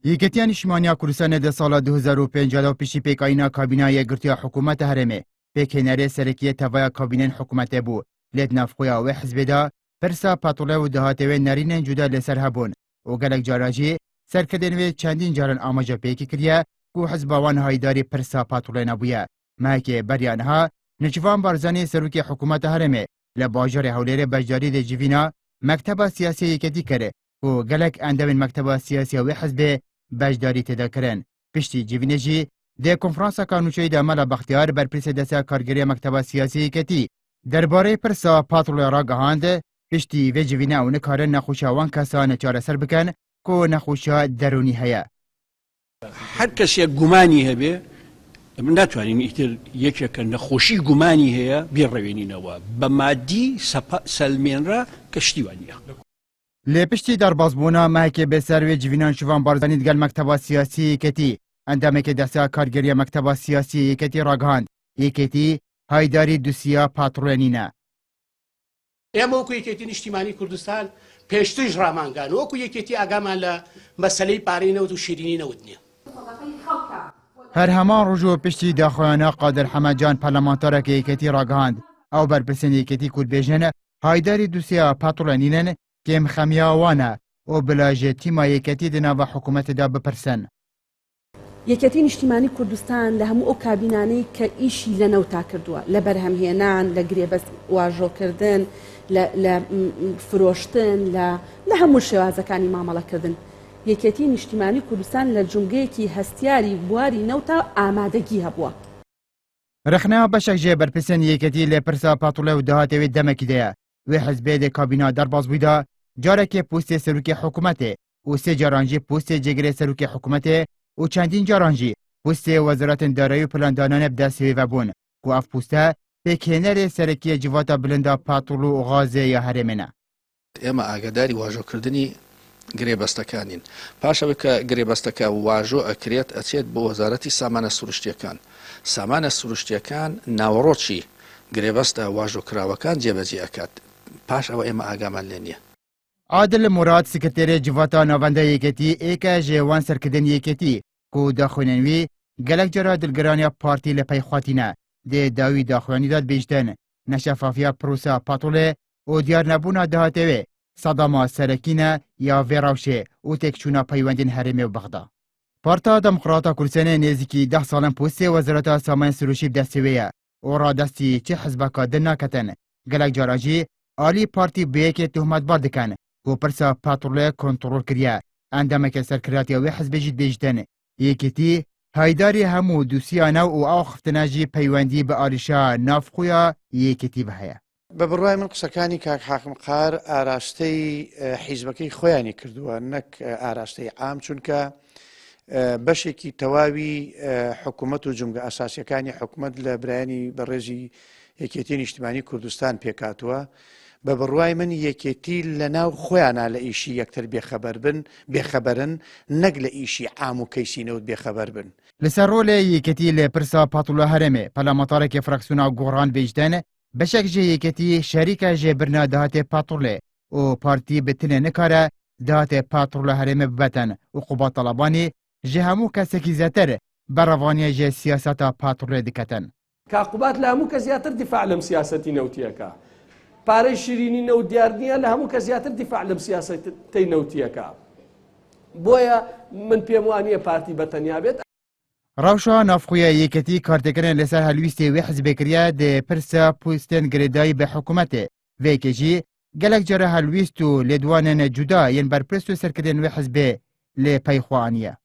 یەکێتیان نیشتیمانیا کوردستان لە ساڵا 2005 پشتی پێکاینا کابینایە گرتووە حکوومەتە هەرێمێ پێکهێنەرێ سەرەکیە تەڤایە کابینەن حکوومەتێ بوو لێت نافخۆیا وێ حزبێدا پرسا پاتوڵێ و دەهاتەوێ نەرینێن جودا لەسەر هەبوون و گەلێک جاراژی سەرکردێنوێ چەندین جارن ئاماژە پێکی کردیە و حزباوان هایداری پرسا پاتوڵێ نەبوویە ماکێ بەریانها نجوان بارزانی سەرۆکی حکوومەتە هەرێمێ لە باژارێ هەولێرێ بەشداری دەجیڤینا مەکتەبە سیاسی یەکێتی کرێ و گەلێک ئەندەمین مەکتەبە سیاسی وێ حزبێ بەشداری تێدەکردن پشتی جیڤینێژی دێ کۆنفرانسا کانوچەی دەمەلە بەختیار بەرپرسە دەسا کارگەریە مەکتەبە سیاسی یەکێتی دەربارەی پرسا پاتوڵێ ڕاگەهاند پشتی وێ جیڤینە و نکارن نەخۆشیاوان کەسانە چارەسەر بکەن کۆ نەخۆشیە دەرونی هەیە هەر کەسێک گومانی هەبێ من ناتوانین ئیتر یەکێکە نەخۆشی گومانی هەیە بیڕەوێنینەوە بە مادی سەلمێنرا کەشتیوانیە لێ پشتی دەربازبوونا ماکێ بێسەروێ جیڤینان شوان بارزانیت گەل مەکتەبە سیاسی یەکێتی ئەندامێکی دەسا کارگەریە مەکتەبە سیاسی یەکێتی ڕاگەهاند یەکێتی هایداری دووسیا پاتوڵێنینە ئێمە وەکو یەکێتی نیشتیمانی کوردستان پێشترش ڕامانگان وەکو یەکێتی ئاگامان لە مەسەلەی پارەی نەوت و شیرینی نەوت نییە هەر هەمان ڕۆژ و پشتی داخۆیانە قادر حەمەدجان پەرلەمانتارێکی یەکێتی ڕاگەهاند ئەو بەرپرسن یەکێتی کورتبێژن هایداری دووسیا پاتوڵێنینن کێم خەمیاوانە و بلاژێ تیما یەکێتی دناوە حکوومەتدا بپرسن یەکێتی نیشتیمانی کوردستان لە هەموو ئەو کابینانەی کە ئیشی لە نەوتا کردووە لە بەرهەمهێنان لە گرێبەست واژۆکردن لە فرۆشتن لە هەموو شێوازەکانی مامەڵەکردن یەکێتی نیشتیمانی کوردستان لە جونگەیەکی هەستیاری بواری نەوتا ئامادەگی هەبووە رەخنەوە بەشێک ژێ بەرپرسن یەکێتی لێ پرسا پاتوڵێ و داهاتەوێت دەمەکی دەیە وێ حزبێ دێ کابینا دەرباز بوویدا جارێکێ پوستێ سەرۆکی حکوومەتێ و سێ جارانجی پوستێ جێگرێ سەرۆکی حکوومەتێ و چەندین جارانجی پوستێ وەزارەتن دارایی و پلاندانانە بدە سێوێ بوون و ئەف پوستە پێکهێنەرێ سەرەکیە جیڤاتە بلندا پاتوڵ و غازێ یا هەرێمێنە ئێمە ئاگاداری واژۆکردنی گرێبەستەکانین پاشەوەی کە گرێبەستەکە واژۆ ئەکرێت ئەچێت بۆ وەزارەتی سامانە سروشتیەکان سامانە سروشتیەکان ناوەڕۆکی گرێبەستە واژۆکراوەکان جێبەجێ ئەکات پاش ئەوە ئێمە ئاگامان لێ نییە عادل مراد سکرتێرێ جیڤاتە ناوەندە یەکێتی ئێکە ژێوان سەرکردن یەکێتی و داخوێنەنوی گەلێک جارا دڵگرانیا پارتی لە پەیخواتینە دێ داوی داخوێنیداد بێژدەن نەشەفافیا پرۆسا پاتوڵێ و دیار نەبوونا داهاتەوێ سەداما سەرەکینە یا ڤێڕاوشێ و تێکچوونا پەیوەندین هەرێمێ و بەغدا پارتا دەموقراتا کوردستانê nêzîkî 10 salan postê wezareta samayên sirûşî bi destê wê ye û radestî çi hizbeka din naketin gelek caran jî alî partî bi yekê tuhmetbar dikin û pirsa patûlê kontrol kiriye endameke serkiratiya wê hizbê jî bêjtin yekîtî haydarî hemû dûsiya nû û axiftina jî peywendî bi alîşa navxuya yekîtî bi heye بە بڕوای من قسەکانی کاک حاکمقار ئاراستەی حیزبەکەی خۆیانی کردووە نەک ئاراستەی عام چونکە بەشێکی تەواوی حکوومەت و جمگە ئاساسیەکانی حکوومەت لە برایانی بەڕێزی یەکێتی نیشتیمانی کوردستان پێکاتووە بە بڕوای من یەکێتی لە ناو خۆیانە لە ئیشی یەکتر بێخەبەرن نەک لە ئیشی عام و کەیسینەوت بێخەبەر بن لەسەر ڕۆلێ یەکێتی لێ پرسا پاتوڵە هەرێمێ پەرلەمانتارێکی فراکسیۆنا گۆڕان بێژدەن بەشێک ژێ یەکێتی شەریکە ژێبرنا داهاتێ پاتوڵێ و پارتی بتنێ نکارە داهاتێ پاتوڵە هەرێمێ ببەتەن و قوبا تەڵەبانی ji hemû kesekî zêtir berevaniya ji siyaseta patûrê diketin. Kaqubat li hemû kes zêtir dîfa lem siyasetî newtiyeka. Parê şîrînî new diyar niye li hemû kes zêtir dîfa lem siyasetê newtiyeka. Boya min pêm waniye partî beteniya bêt. Rewşa navxuya yêketî kartêkirin li ser helwîstê wê hizbê kiriye dê pirsa postên girêdayî bi hikûmetê. Vêkê jî gelek cara helwîst û lêdwanên cuda yên berpirs û serkirdên wê hizbê lê peyxwe aniye.